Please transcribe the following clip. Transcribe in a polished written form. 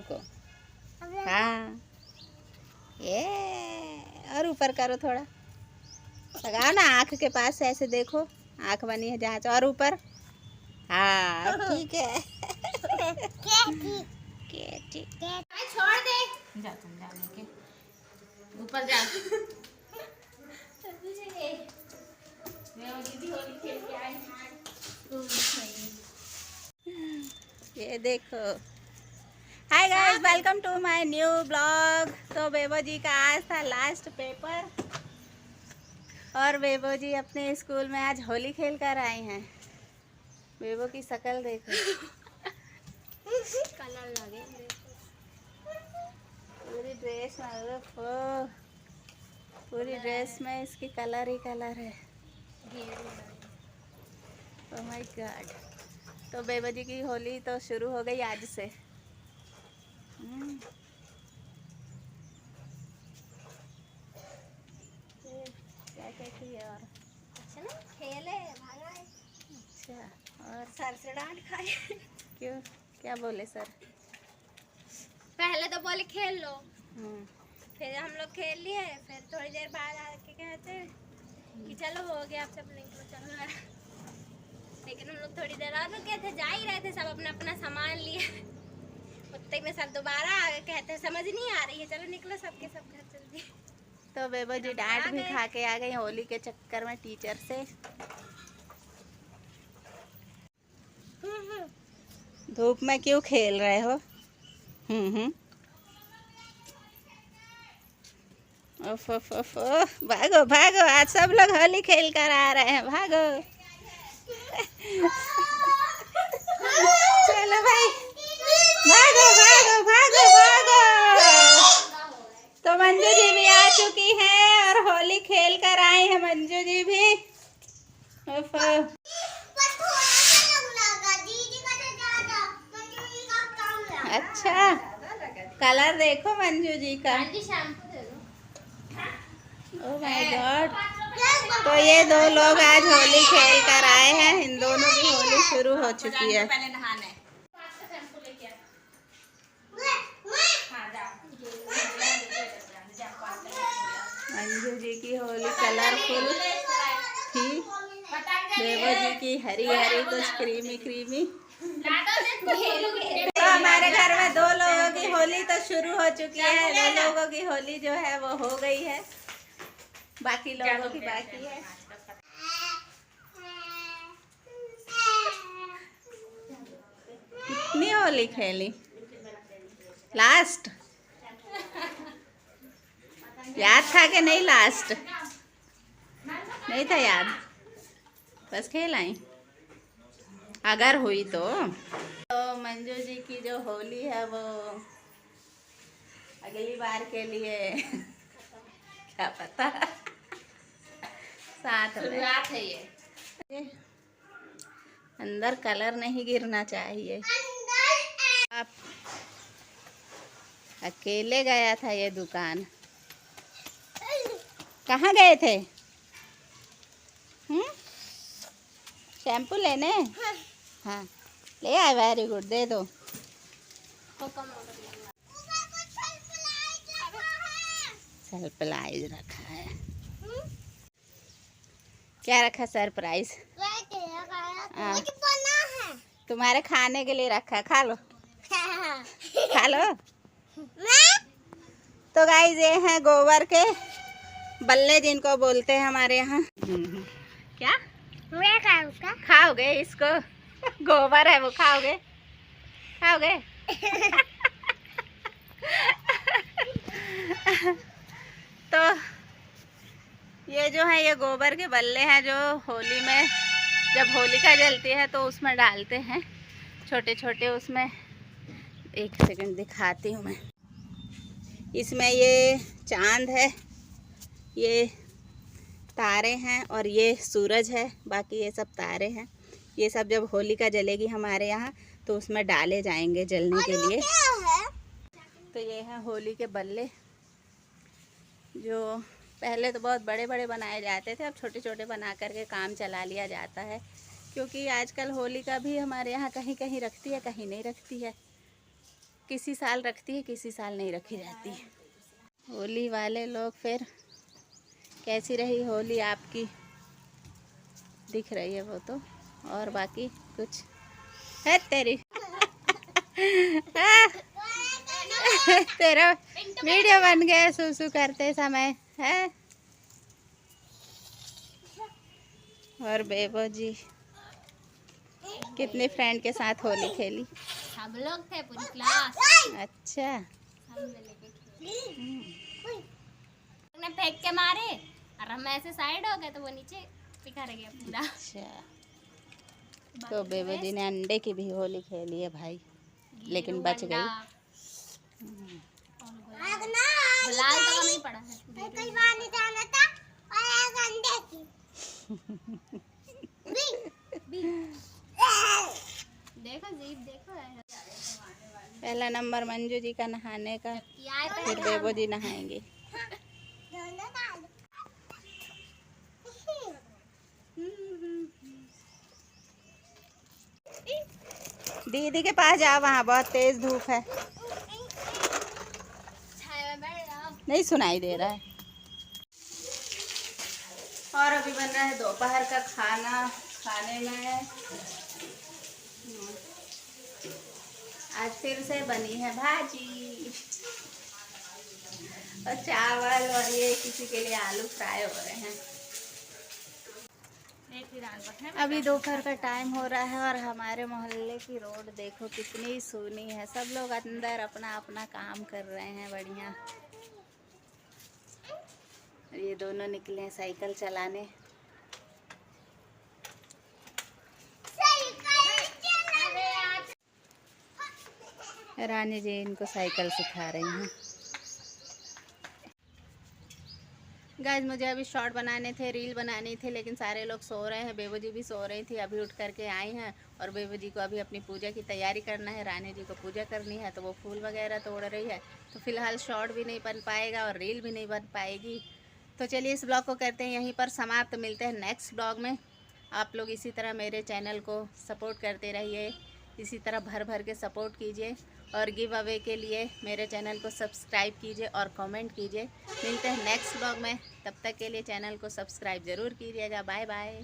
रुको। हाँ, ये और ऊपर करो थोड़ा, लगाओ ना आँख के पास से, ऐसे देखो आँख बनी है जहाँ से, और ऊपर। हाँ ठीक है। छोड़ दे, जा तुम जा लेके ऊपर जा। दीदी होली खेल के आई। ये देखो। Hi guys, welcome to my new blog. तो बेबो जी का आज था लास्ट पेपर और बेबो जी अपने स्कूल में आज होली खेल कर आए हैं। बेबो की शक्ल देखो। कलर लगे पूरी ड्रेस में, पूरी ड्रेस में इसकी कलर ही कलर है। Oh my God. तो बेबो जी की होली तो शुरू हो गई आज से। क्या क्या किया और अच्छा ना खेले भागा। अच्छा, और सर से डांट खाए। क्यों, क्या बोले सर? पहले तो बोले खेल लो, हम्म, फिर हम लोग खेल लिए, फिर थोड़ी देर बाद आके कहते कि चलो हो गया, आप सब निकलो चलो। लेकिन हम लोग थोड़ी देर और रुके थे, जा ही रहे थे, सब अपना अपना सामान लिए। उतने में सब दोबारा आगे कहते समझ नहीं आ रही है, चलो निकलो सबके सब घर जल्दी। तो बेबो जी डांट भी खा के आ गई होली के चक्कर में टीचर से। धूप में क्यों खेल रहे हो? उफ उफ उफ उफ, भागो भागो, आज सब लोग होली खेल कर आ रहे हैं, भागो। चलो भाई, भागो भागो भागो भागो। तो मंजू जी भी आ चुकी हैं और होली खेल कर आए हैं मंजू जी भी। उफ, अच्छा कलर देखो मंजू जी का। Oh my God. तो ये दो लोग आज होली खेल कर आए हैं, इन दोनों की होली शुरू हो चुकी है। मंजू जी की होली कलरफुल थी, बेबो जी की हरी हरी कुछ क्रीमी क्रीमी। तो हमारे घर में दो लोगों की होली तो शुरू हो चुकी है, दो लोगों की होली जो है वो हो गई है, बाकी लोगों की बाकी है। कितनी होली खेली? लास्ट याद था कि नहीं? लास्ट नहीं था याद, बस खेल आई अगर हुई तो। मंजू जी की जो होली है वो अगली बार के लिए क्या पता, साथ में है ये। अंदर कलर नहीं गिरना चाहिए। आप अकेले गया था ये दुकान, कहाँ गए थे? शैम्पू लेने? हाँ ले आए, वेरी गुड, दे दो। सरप्राइज रखा है। क्या रखा सरप्राइज? तुम्हारे खाने के लिए रखा है, खा लो खा लो। तो गाइस ये हैं गोबर के बल्ले जिनको बोलते हैं हमारे यहाँ। क्या खाओगे इसको? गोबर है वो, खाओगे खाओगे? तो ये जो है ये गोबर के बल्ले हैं जो होली में जब होलिका जलती है तो उसमें डालते हैं छोटे छोटे। उसमें एक सेकंड दिखाती हूँ मैं। इसमें ये चांद है, ये तारे हैं और ये सूरज है, बाकी ये सब तारे हैं। ये सब जब होलिका जलेगी हमारे यहाँ तो उसमें डाले जाएंगे जलने के लिए। तो ये हैं होली के बल्ले, जो पहले तो बहुत बड़े बड़े बनाए जाते थे, अब छोटे छोटे बना करके काम चला लिया जाता है, क्योंकि आजकल होलिका भी हमारे यहाँ कहीं कहीं रखती है, कहीं नहीं रखती है। किसी साल रखती है, किसी साल नहीं रखी जाती है। होली वाले लोग फिर कैसी रही होली आपकी, दिख रही है वो तो, और बाकी कुछ है तेरी तेरा वीडियो बन गया सुसु करते समय है। और बेबो जी कितने फ्रेंड के साथ होली खेली? सब लोग थे, पूरी क्लास। अच्छा, सब मिले के खेले। ने फेंक के मारे और हम ऐसे साइड हो गए तो वो नीचे बिखर गया पूरा। अच्छा, तो बेबो जी ने अंडे की भी होली खेली है भाई, लेकिन बच गई। गुलाल तो नहीं पड़ा है। देखो जीप देखो, पहला नंबर मंजू जी का नहाने का, फिर बेबो जी नहाएंगे। दीदी के पास जाओ, वहाँ बहुत तेज धूप है, नहीं सुनाई दे रहा है। और अभी बन रहा है दोपहर का खाना। खाने में आज फिर से बनी है भाजी और चावल, और ये किसी के लिए आलू फ्राई हो रहे हैं। अभी दोपहर का टाइम हो रहा है और हमारे मोहल्ले की रोड देखो कितनी सूनी है। सब लोग अंदर अपना अपना काम कर रहे हैं बढ़िया। ये दोनों निकले हैं साइकिल चलाने। रानी जी इनको साइकिल सिखा रही हैं। गाइस मुझे अभी शॉर्ट बनाने थे, रील बनानी थी, लेकिन सारे लोग सो रहे हैं। बेबो जी भी सो रही थी, अभी उठ करके आई हैं। और बेबो जी को अभी अपनी पूजा की तैयारी करना है, रानी जी को पूजा करनी है, तो वो फूल वगैरह तोड़ रही है। तो फिलहाल शॉर्ट भी नहीं बन पाएगा और रील भी नहीं बन पाएगी। तो चलिए इस ब्लॉग को करते हैं यहीं पर समाप्त। मिलते हैं नेक्स्ट ब्लॉग में। आप लोग इसी तरह मेरे चैनल को सपोर्ट करते रहिए, इसी तरह भर भर के सपोर्ट कीजिए, और गिव अवे के लिए मेरे चैनल को सब्सक्राइब कीजिए और कमेंट कीजिए। मिलते हैं नेक्स्ट ब्लॉग में, तब तक के लिए चैनल को सब्सक्राइब ज़रूर कीजिएगा। Bye bye.